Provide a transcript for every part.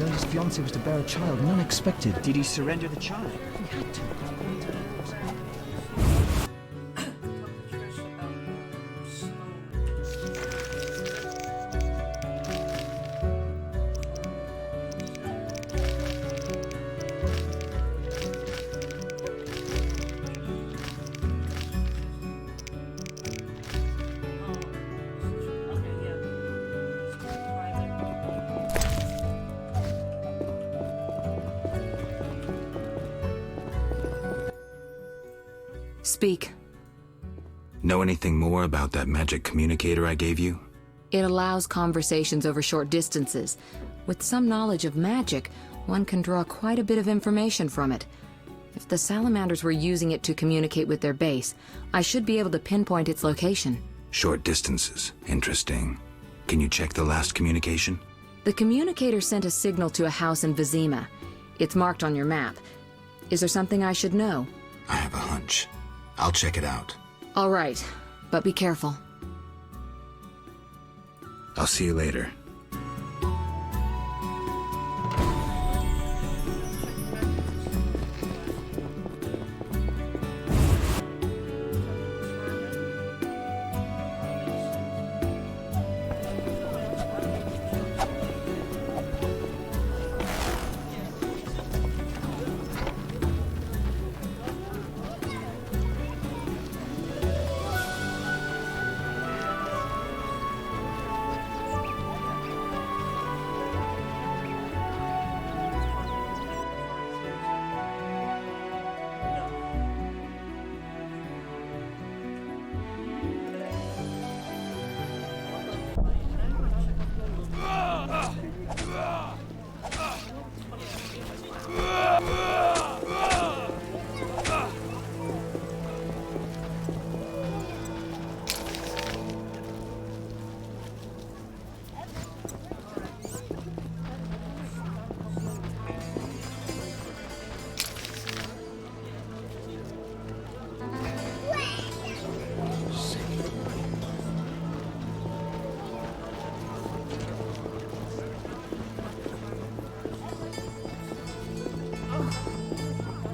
learned his fiancée was to bear a child, and unexpected. Did he surrender the child? He had to. Speak. Know anything more about that magic communicator I gave you? It allows conversations over short distances. With some knowledge of magic, one can draw quite a bit of information from it. If the salamanders were using it to communicate with their base, I should be able to pinpoint its location. Short distances. Interesting. Can you check the last communication? The communicator sent a signal to a house in Vizima. It's marked on your map. Is there something I should know? I have a hunch. I'll check it out. All right, but be careful. I'll see you later.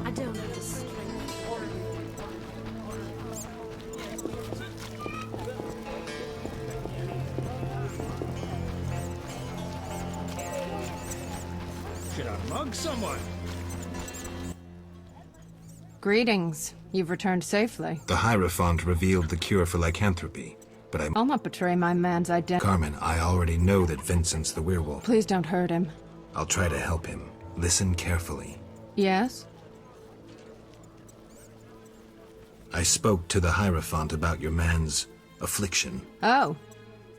I don't have the strength. Should I mug someone? Greetings. You've returned safely. The Hierophant revealed the cure for lycanthropy, but I'll not betray my man's identity. Carmen, I already know that Vincent's the werewolf. Please don't hurt him. I'll try to help him. Listen carefully. Yes? I spoke to the Hierophant about your man's affliction. Oh.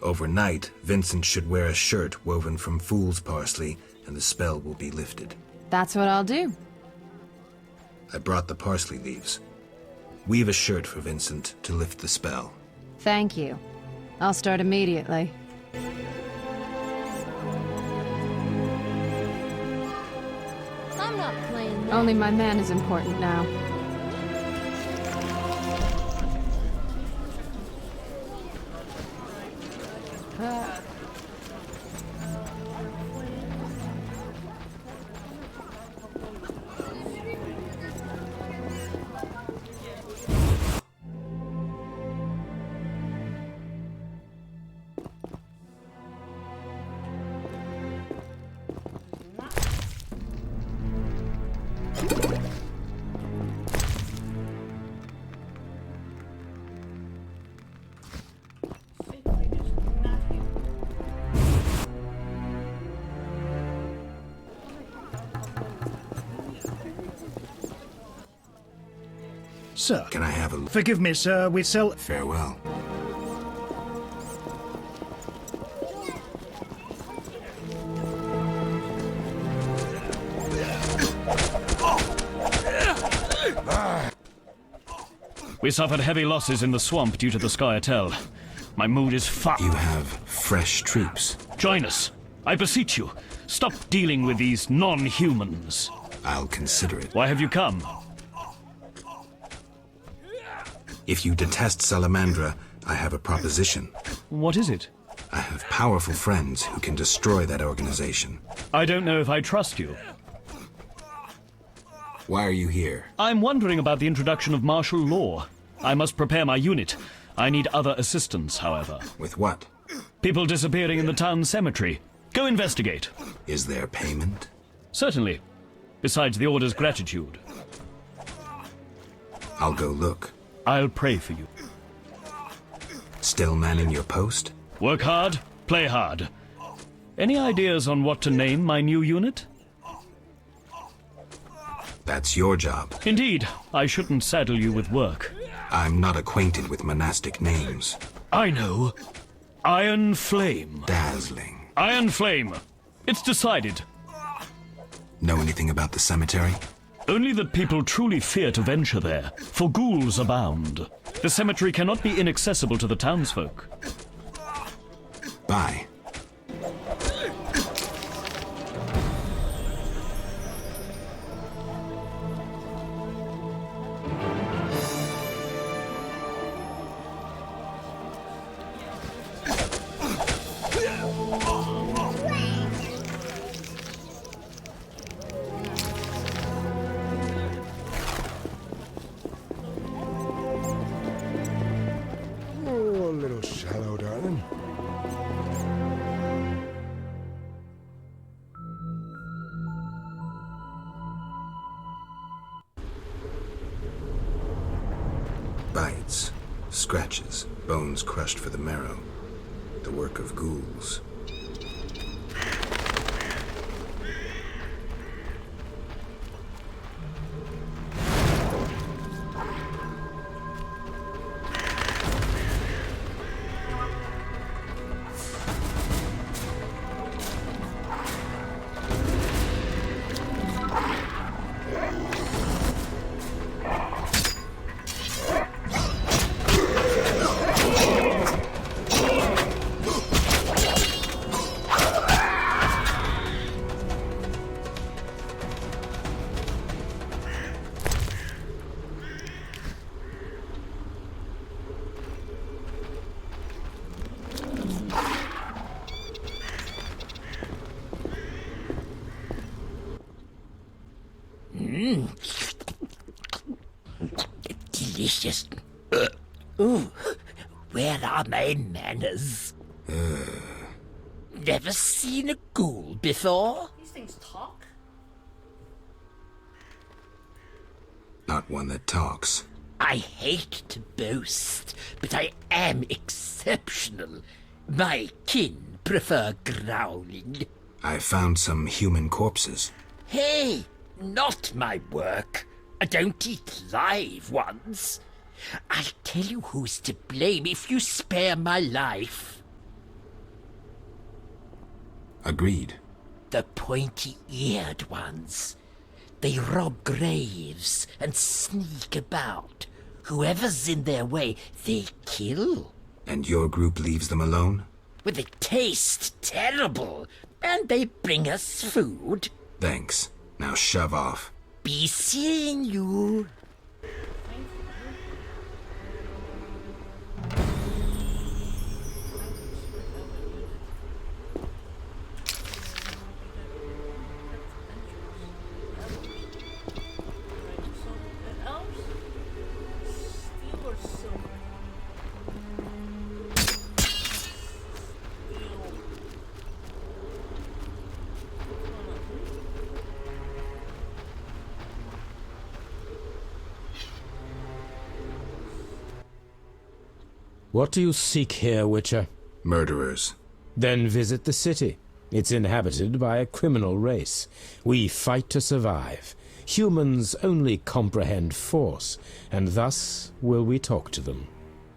Overnight, Vincent should wear a shirt woven from fool's parsley, and the spell will be lifted. That's what I'll do. I brought the parsley leaves. Weave a shirt for Vincent to lift the spell. Thank you. I'll start immediately. I'm not playing that. Only my man is important now. Sir. Can I have a... Forgive me, sir. We sell... Farewell. We suffered heavy losses in the swamp due to the Scoia'tael. My mood is You have fresh troops. Join us. I beseech you. Stop dealing with these non-humans. I'll consider it. Why have you come? If you detest Salamandra, I have a proposition. What is it? I have powerful friends who can destroy that organization. I don't know if I trust you. Why are you here? I'm wondering about the introduction of martial law. I must prepare my unit. I need other assistance, however. With what? People disappearing in the town cemetery. Go investigate. Is there payment? Certainly. Besides the order's gratitude. I'll go look. I'll pray for you. Still manning your post? Work hard, play hard. Any ideas on what to name my new unit? That's your job. Indeed, I shouldn't saddle you with work. I'm not acquainted with monastic names. I know. Iron Flame. Dazzling. Iron Flame. It's decided. Know anything about the cemetery? Only that people truly fear to venture there, for ghouls abound. The cemetery cannot be inaccessible to the townsfolk. Bye. Oh, a little shallow, darling. Bites, scratches, bones crushed for the marrow. The work of ghouls. Delicious. Ooh, where are my manners? Never seen a ghoul before? These things talk? Not one that talks. I hate to boast, but I am exceptional. My kin prefer growling. I found some human corpses. Hey, not my work. I don't eat live ones. I'll tell you who's to blame if you spare my life. Agreed. The pointy-eared ones. They rob graves and sneak about. Whoever's in their way, they kill. And your group leaves them alone? Well, they taste terrible, and they bring us food. Thanks. Now shove off. Be seeing you. What do you seek here, Witcher? Murderers. Then visit the city. It's inhabited by a criminal race. We fight to survive. Humans only comprehend force, and thus will we talk to them.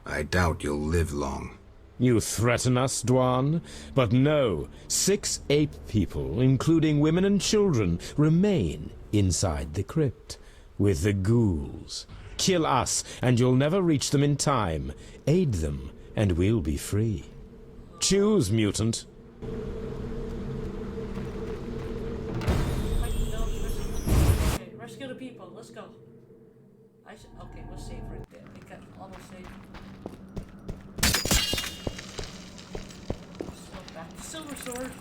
I doubt you'll live long. You threaten us, Dwan? But no, 6 ape people, including women and children, remain inside the crypt with the ghouls. Kill us, and you'll never reach them in time. Aid them, and we'll be free. Choose, mutant. Okay, rescue the people. Let's go. Okay, we'll save right there. We can almost save. Got the silver sword.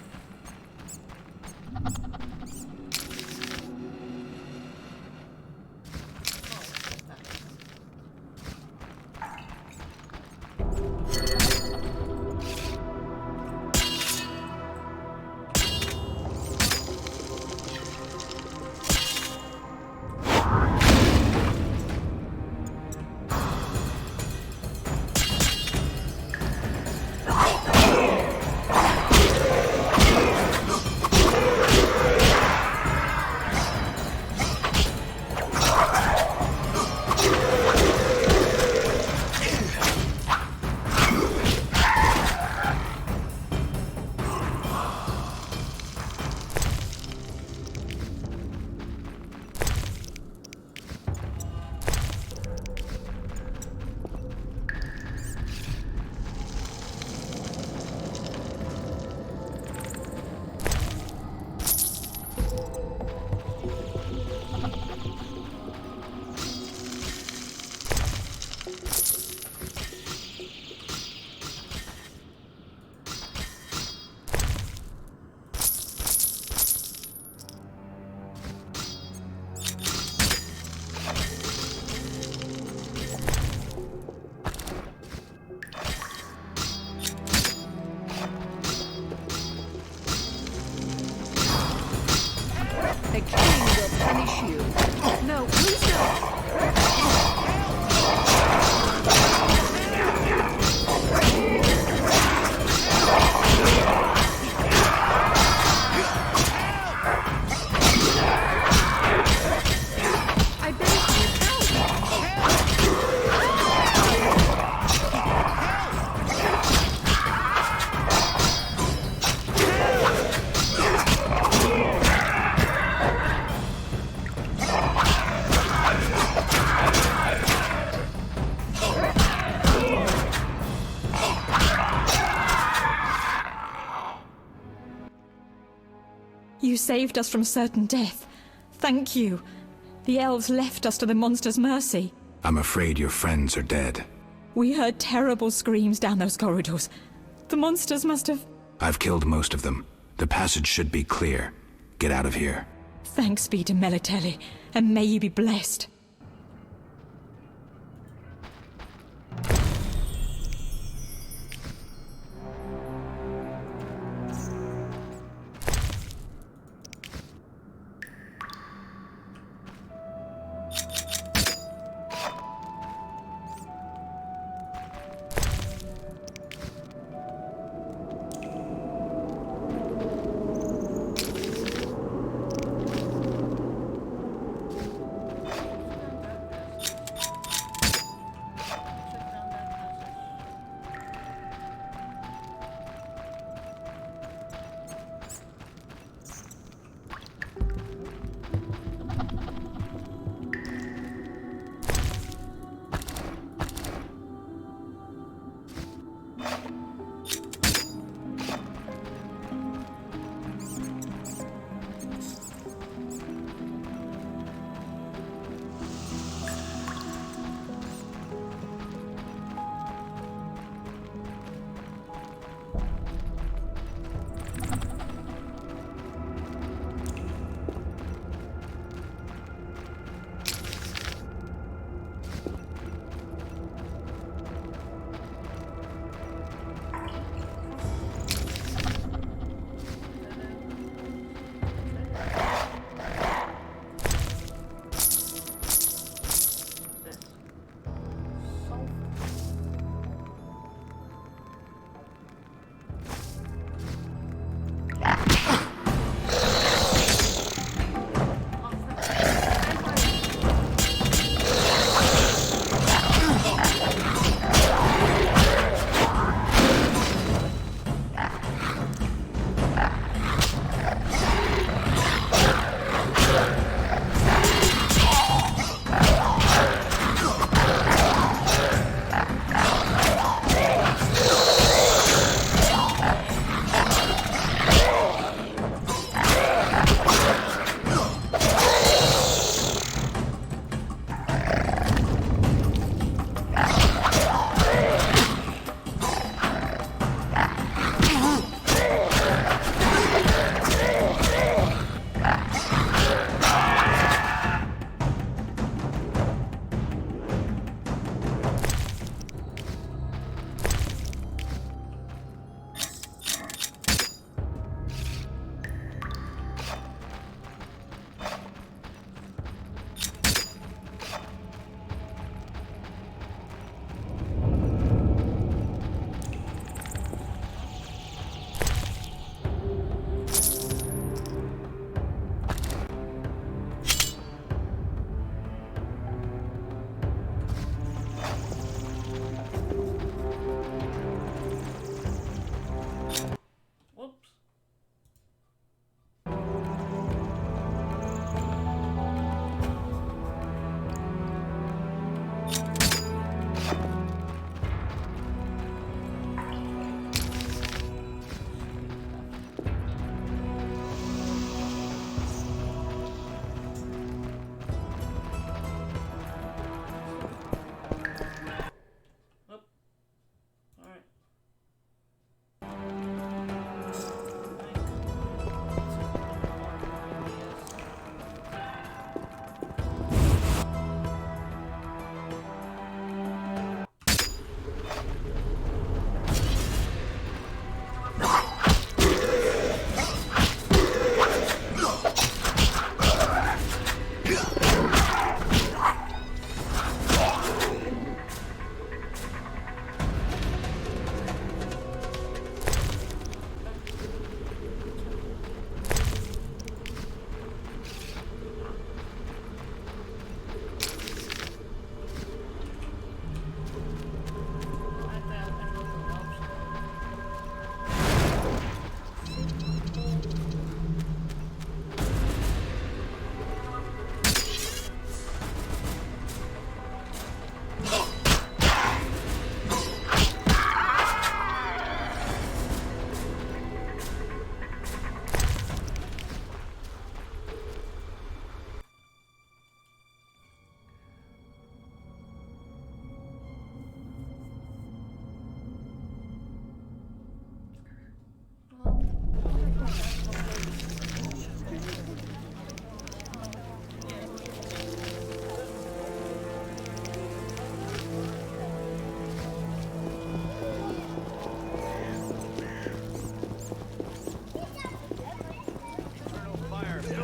The king will punish you. No, please no. I beg you, help! You saved us from certain death. Thank you. The elves left us to the monster's mercy. I'm afraid your friends are dead. We heard terrible screams down those corridors. The monsters must have... I've killed most of them. The passage should be clear. Get out of here. Thanks be to Melitelli, and may you be blessed.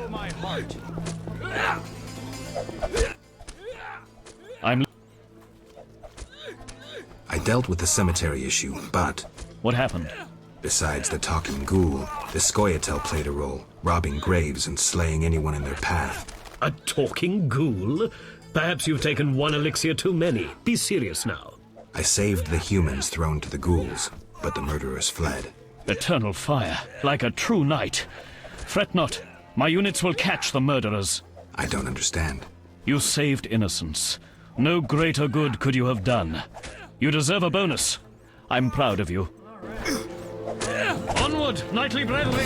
fill my heart. I dealt with the cemetery issue, but... What happened? Besides the talking ghoul, the Scoia'tael played a role, robbing graves and slaying anyone in their path. A talking ghoul? Perhaps you've taken one elixir too many. Be serious now. I saved the humans thrown to the ghouls, but the murderers fled. Eternal fire, like a true knight. Fret not, my units will catch the murderers. I don't understand. You saved innocence. No greater good could you have done. You deserve a bonus. I'm proud of you. Onward, knightly brethren!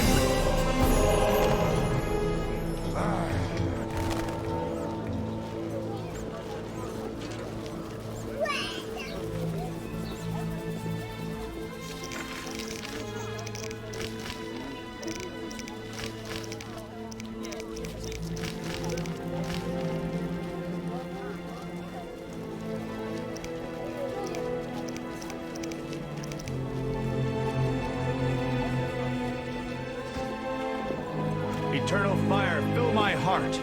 Eternal fire, fill my heart.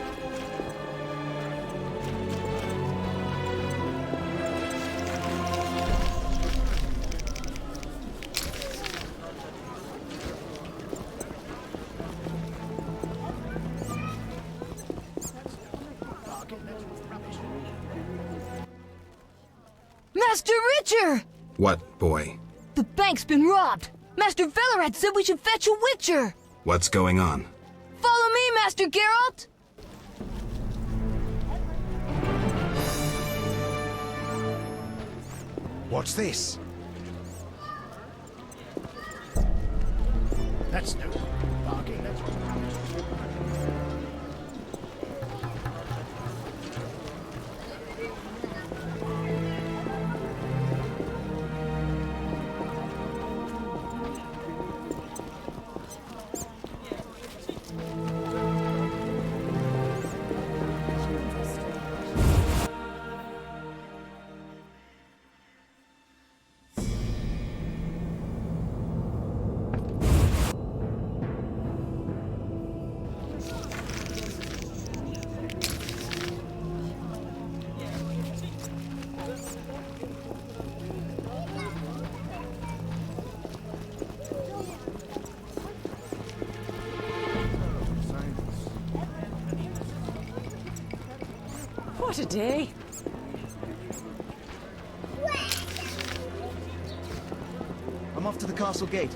Master Witcher! What, boy? The bank's been robbed. Master Velerad said we should fetch a Witcher. What's going on? Follow me, Master Geralt! What's this? That's no bargain. That's What a day. I'm off to the castle gate.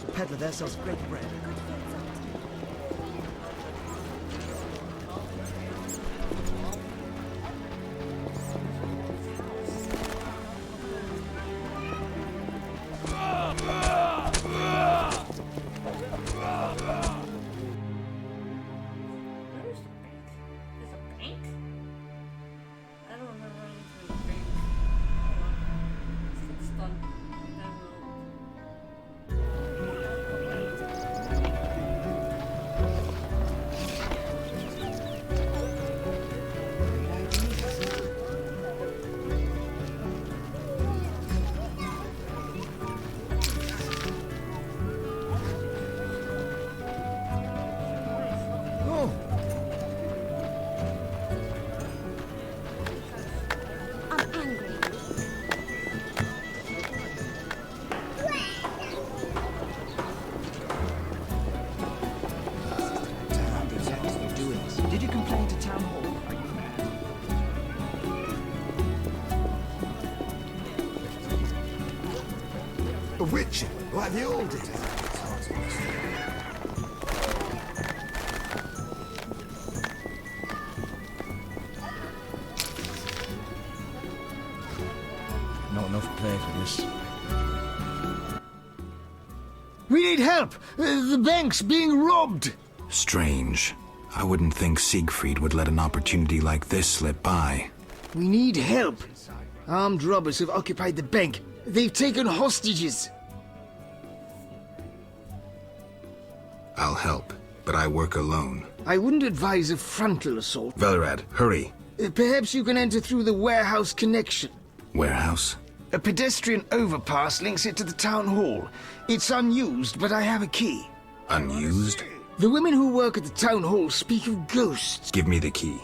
The peddler there sells great bread. Where's the bank? There's a bank? I don't remember running through the bank. Hold on. It's done. Oh, I'm angry. damn, exactly what you're doing. Did you complain to town hall? A witcher, like the old days. Not enough play for this. We need help! The bank's being robbed! Strange. I wouldn't think Siegfried would let an opportunity like this slip by. We need help. Armed robbers have occupied the bank. They've taken hostages. I'll help, but I work alone. I wouldn't advise a frontal assault. Velerad, hurry. Perhaps you can enter through the warehouse connection. Warehouse? A pedestrian overpass links it to the town hall. It's unused, but I have a key. Unused? The women who work at the town hall speak of ghosts. Give me the key.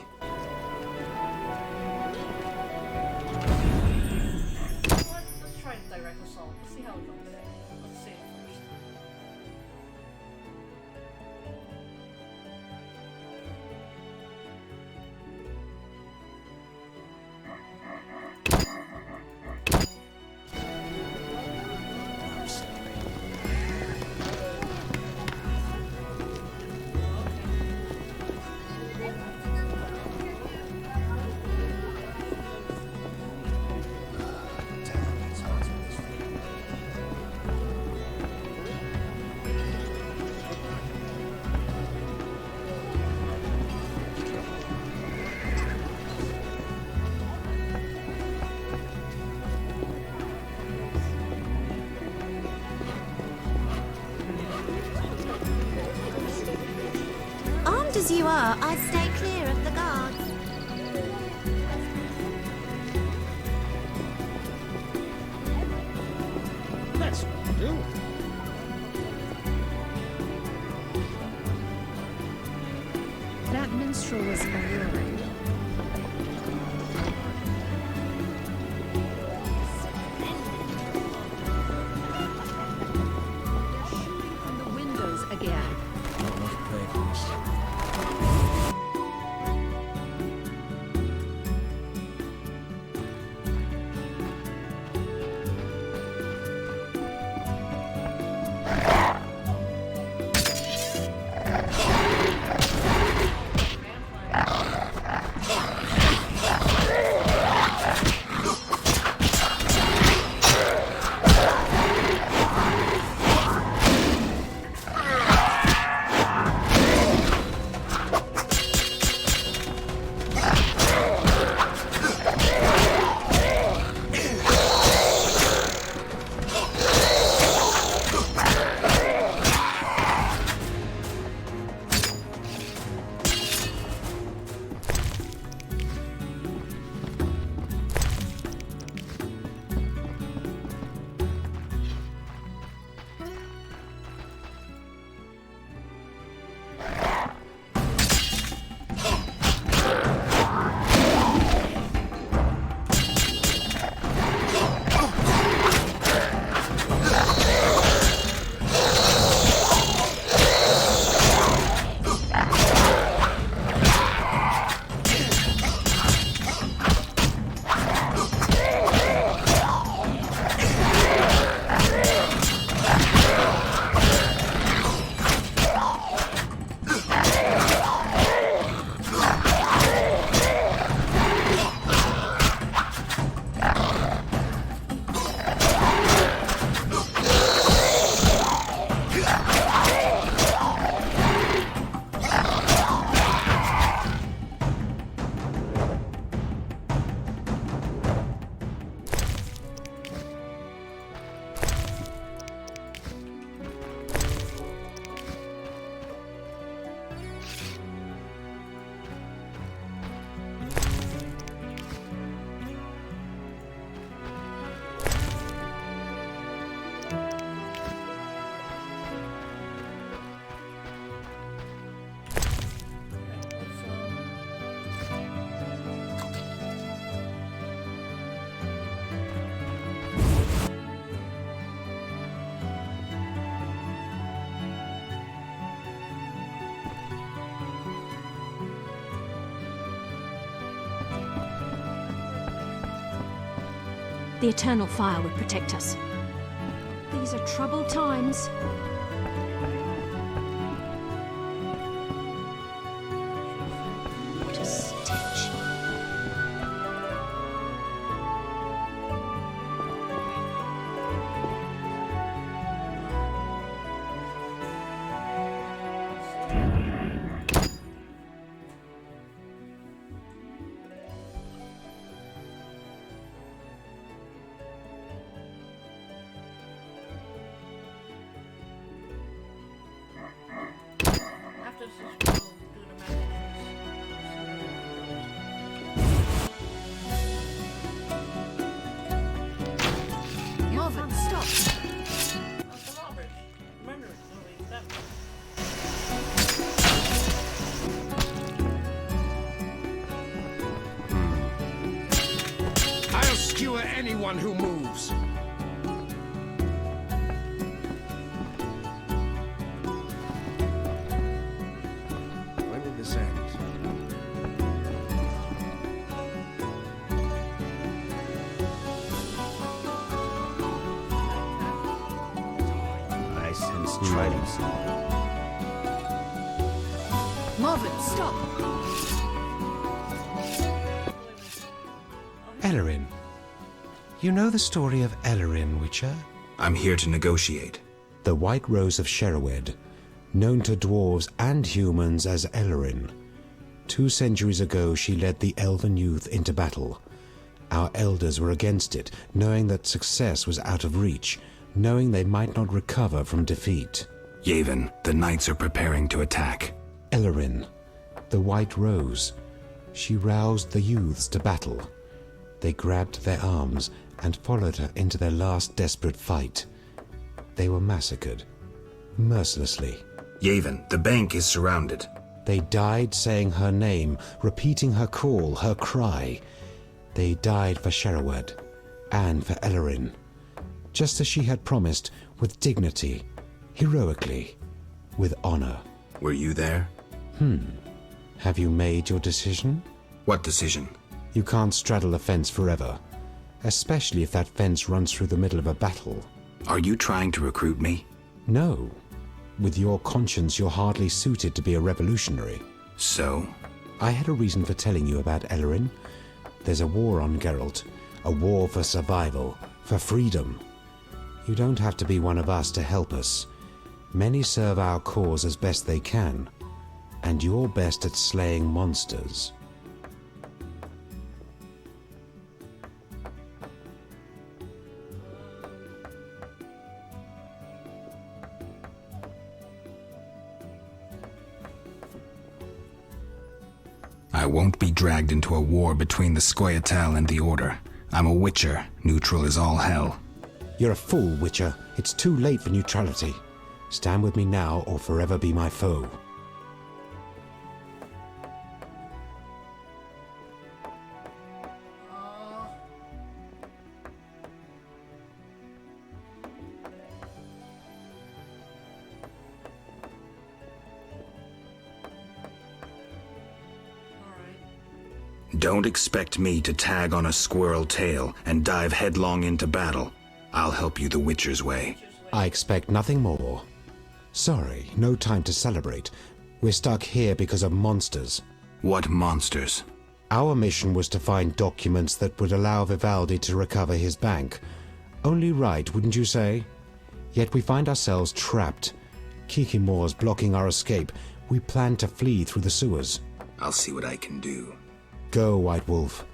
Let's try direct assault. Let's see how it goes. Let's see it first. Armed as you are, I'd stay clear of the guards. That's what I do. That minstrel was alluring. Shooting from the windows again. The Eternal Fire would protect us. These are troubled times. What a stench. you or anyone who moves. When did this end? I sense tridents. Marvin, stop! Ellerin. You know the story of Ellerin, Witcher? I'm here to negotiate. The White Rose of Sherwood, known to dwarves and humans as Ellerin. 2 centuries ago, she led the elven youth into battle. Our elders were against it, knowing that success was out of reach, knowing they might not recover from defeat. Yavin, the knights are preparing to attack. Ellerin, the White Rose. She roused the youths to battle. They grabbed their arms and followed her into their last desperate fight. They were massacred, mercilessly. Yavin, the bank is surrounded. They died saying her name, repeating her call, her cry. They died for Sherwood and for Ellerin, just as she had promised, with dignity, heroically, with honor. Were you there? Have you made your decision? What decision? You can't straddle a fence forever, especially if that fence runs through the middle of a battle. Are you trying to recruit me? No. With your conscience, you're hardly suited to be a revolutionary. So? I had a reason for telling you about Ellerin. There's a war on Geralt, a war for survival, for freedom. You don't have to be one of us to help us. Many serve our cause as best they can, and you're best at slaying monsters. I won't be dragged into a war between the Scoia'tael and the Order. I'm a Witcher. Neutral is all hell. You're a fool, Witcher. It's too late for neutrality. Stand with me now or forever be my foe. Don't expect me to tag on a squirrel tail and dive headlong into battle. I'll help you the Witcher's way. I expect nothing more. Sorry, no time to celebrate. We're stuck here because of monsters. What monsters? Our mission was to find documents that would allow Vivaldi to recover his bank. Only right, wouldn't you say? Yet we find ourselves trapped. Kikimore's blocking our escape. We plan to flee through the sewers. I'll see what I can do. Go, White Wolf.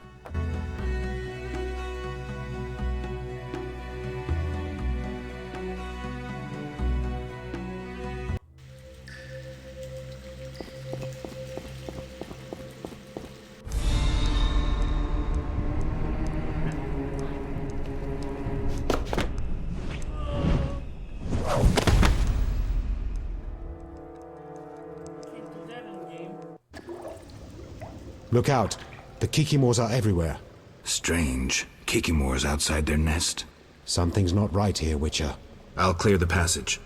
Look out! The Kikimores are everywhere. Strange. Kikimore's outside their nest. Something's not right here, Witcher. I'll clear the passage.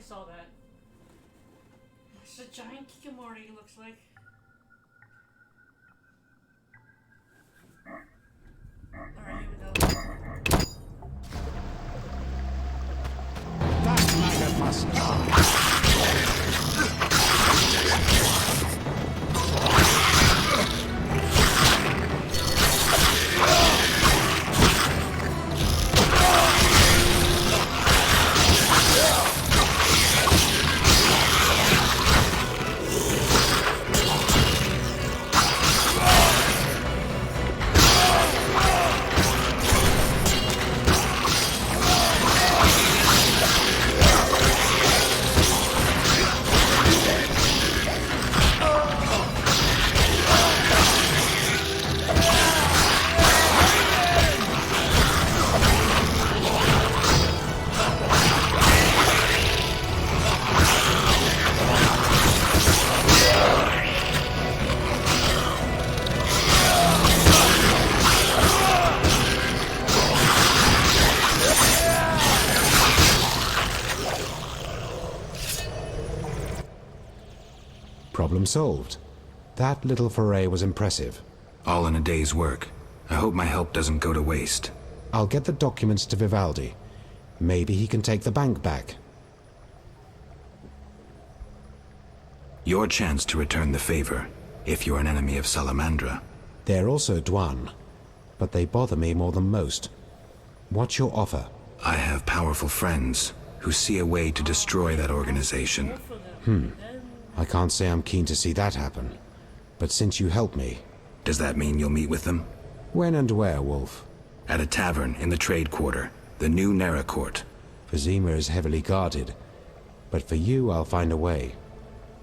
I saw that. It's a giant Kikamori, looks like. Alright, here we go. That maggot must die. Problem solved. That little foray was impressive. All in a day's work. I hope my help doesn't go to waste. I'll get the documents to Vivaldi. Maybe he can take the bank back. Your chance to return the favor, if you're an enemy of Salamandra. They're also Dwan, but they bother me more than most. What's your offer? I have powerful friends who see a way to destroy that organization. I can't say I'm keen to see that happen. But since you help me... Does that mean you'll meet with them? When and where, Wolf? At a tavern in the trade quarter, the new Nera Court. Vizima is heavily guarded. But for you, I'll find a way.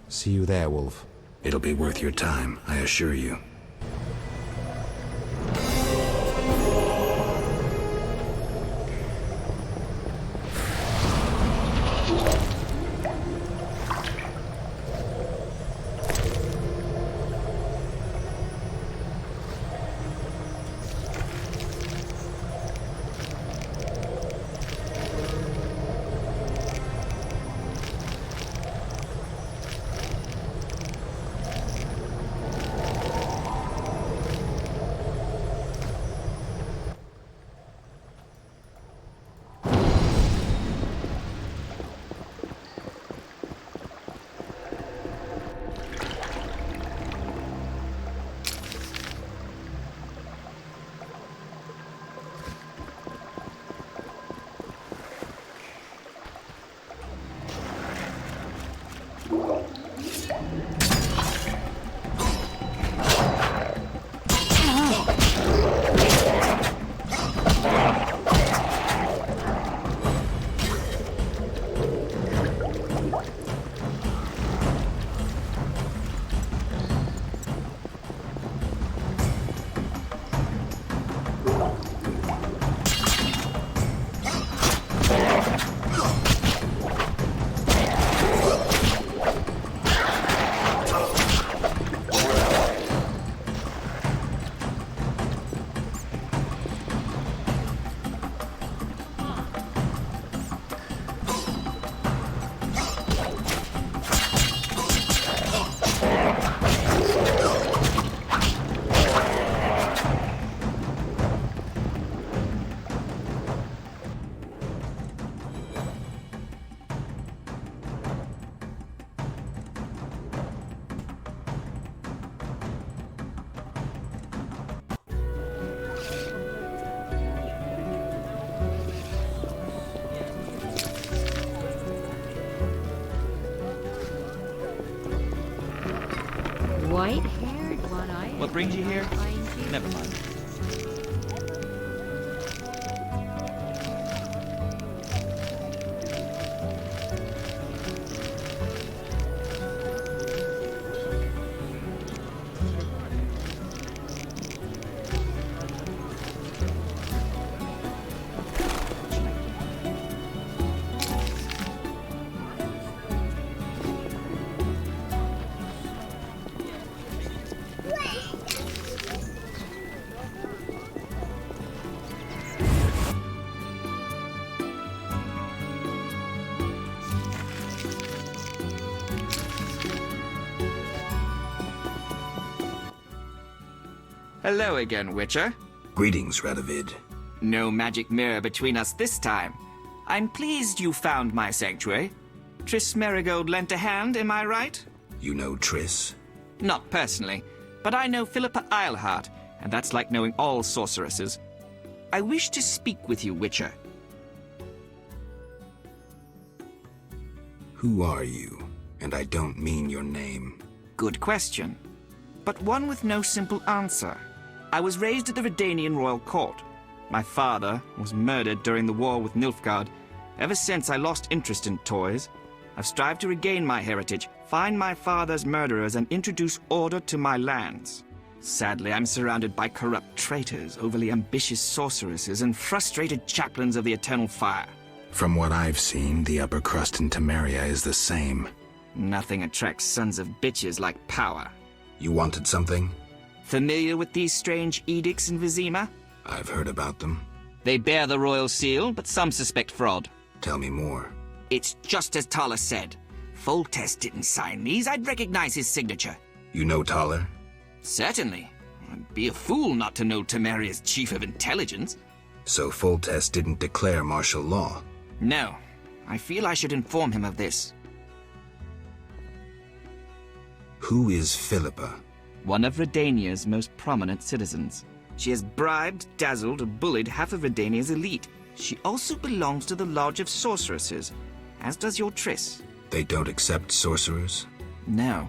See you there, Wolf. It'll be worth your time, I assure you. What brings you here? Never mind. Hello again, Witcher. Greetings, Radovid. No magic mirror between us this time. I'm pleased you found my sanctuary. Triss Merigold lent a hand, am I right? You know Triss? Not personally, but I know Philippa Eilhart, and that's like knowing all sorceresses. I wish to speak with you, Witcher. Who are you? And I don't mean your name. Good question, but one with no simple answer. I was raised at the Redanian royal court. My father was murdered during the war with Nilfgaard. Ever since, I lost interest in toys. I've strived to regain my heritage, find my father's murderers, and introduce order to my lands. Sadly, I'm surrounded by corrupt traitors, overly ambitious sorceresses, and frustrated chaplains of the Eternal Fire. From what I've seen, the upper crust in Temeria is the same. Nothing attracts sons of bitches like power. You wanted something? Familiar with these strange edicts in Vizima? I've heard about them. They bear the royal seal, but some suspect fraud. Tell me more. It's just as Thaler said. Foltest didn't sign these. I'd recognize his signature. You know Thaler? Certainly. I'd be a fool not to know Temeria's chief of intelligence. So Foltest didn't declare martial law? No. I feel I should inform him of this. Who is Philippa? One of Redania's most prominent citizens. She has bribed, dazzled, or bullied half of Redania's elite. She also belongs to the Lodge of Sorceresses, as does your Triss. They don't accept sorcerers? No.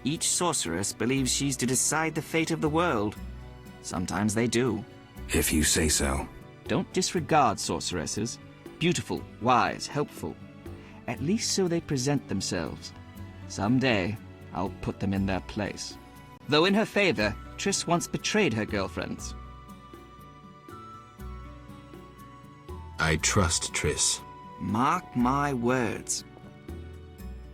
Each sorceress believes she's to decide the fate of the world. Sometimes they do. If you say so. Don't disregard sorceresses. Beautiful, wise, helpful. At least so they present themselves. Someday, I'll put them in their place. Though in her favor, Triss once betrayed her girlfriends. I trust Triss. Mark my words.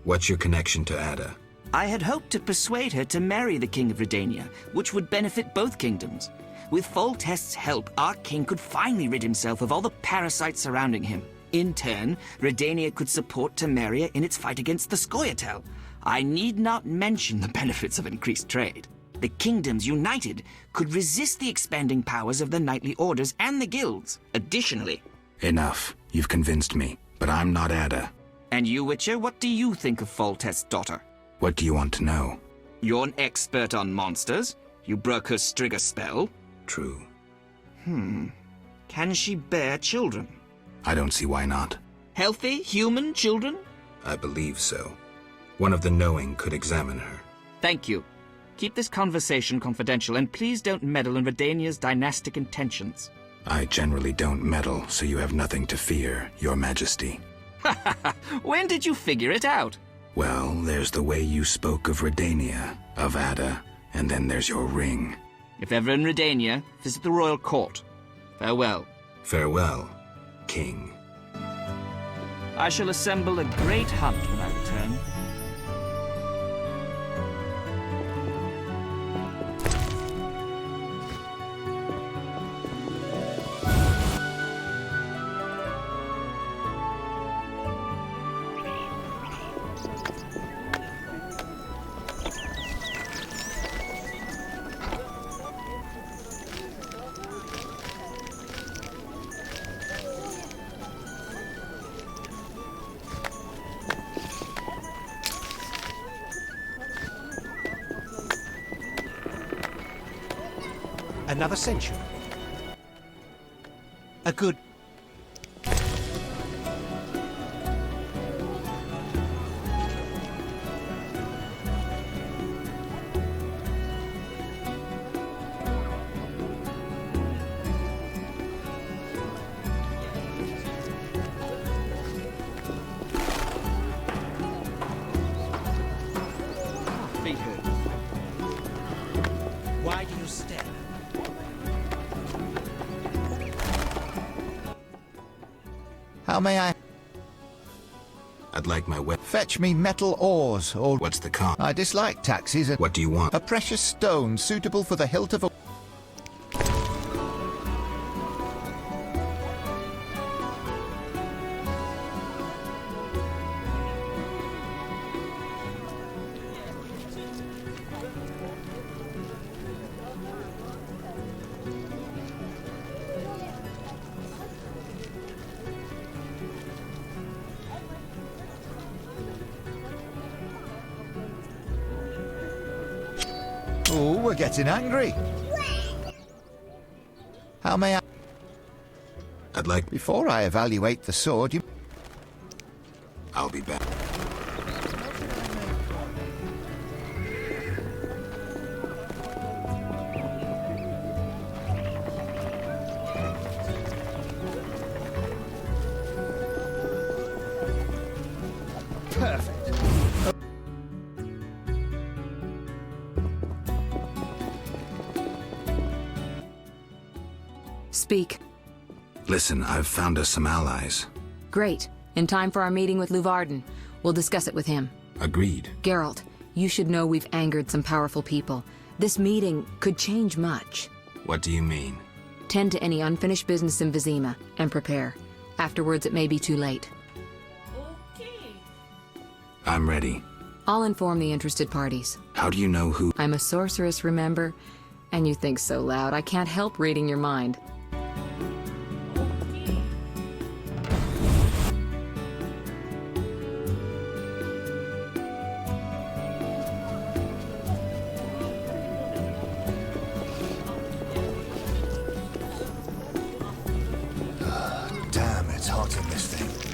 What's your connection to Ada? I had hoped to persuade her to marry the King of Redania, which would benefit both kingdoms. With Foltest's help, our king could finally rid himself of all the parasites surrounding him. In turn, Redania could support Temeria in its fight against the Scoia'tael. I need not mention the benefits of increased trade. The kingdoms united could resist the expanding powers of the knightly orders and the guilds. Additionally... Enough. You've convinced me. But I'm not Ada. And you, Witcher, what do you think of Foltest's daughter? What do you want to know? You're an expert on monsters. You broke her Strigger spell. True. Can she bear children? I don't see why not. Healthy, human children? I believe so. One of the knowing could examine her. Thank you. Keep this conversation confidential, and please don't meddle in Redania's dynastic intentions. I generally don't meddle, so you have nothing to fear, Your Majesty. When did you figure it out? Well, there's the way you spoke of Redania, of Ada, and then there's your ring. If ever in Redania, visit the royal court. Farewell. Farewell, King. I shall assemble a great hunt when I return. Another century. A good... How may I? I'd like my Fetch me metal ores, or... What's the cost? I dislike taxis and... What do you want? A precious stone suitable for the hilt of a... Oh, we're getting angry. How may I... I'd like... Before I evaluate the sword, you... I'll be back. Perfect. Speak. Listen, I've found us some allies. Great. In time for our meeting with Luvarden. We'll discuss it with him. Agreed. Geralt, you should know we've angered some powerful people. This meeting could change much. What do you mean? Tend to any unfinished business in Vizima, and prepare. Afterwards, it may be too late. Okay. I'm ready. I'll inform the interested parties. How do you know who? I'm a sorceress, remember? And you think so loud, I can't help reading your mind. Damn, it's hot in this thing.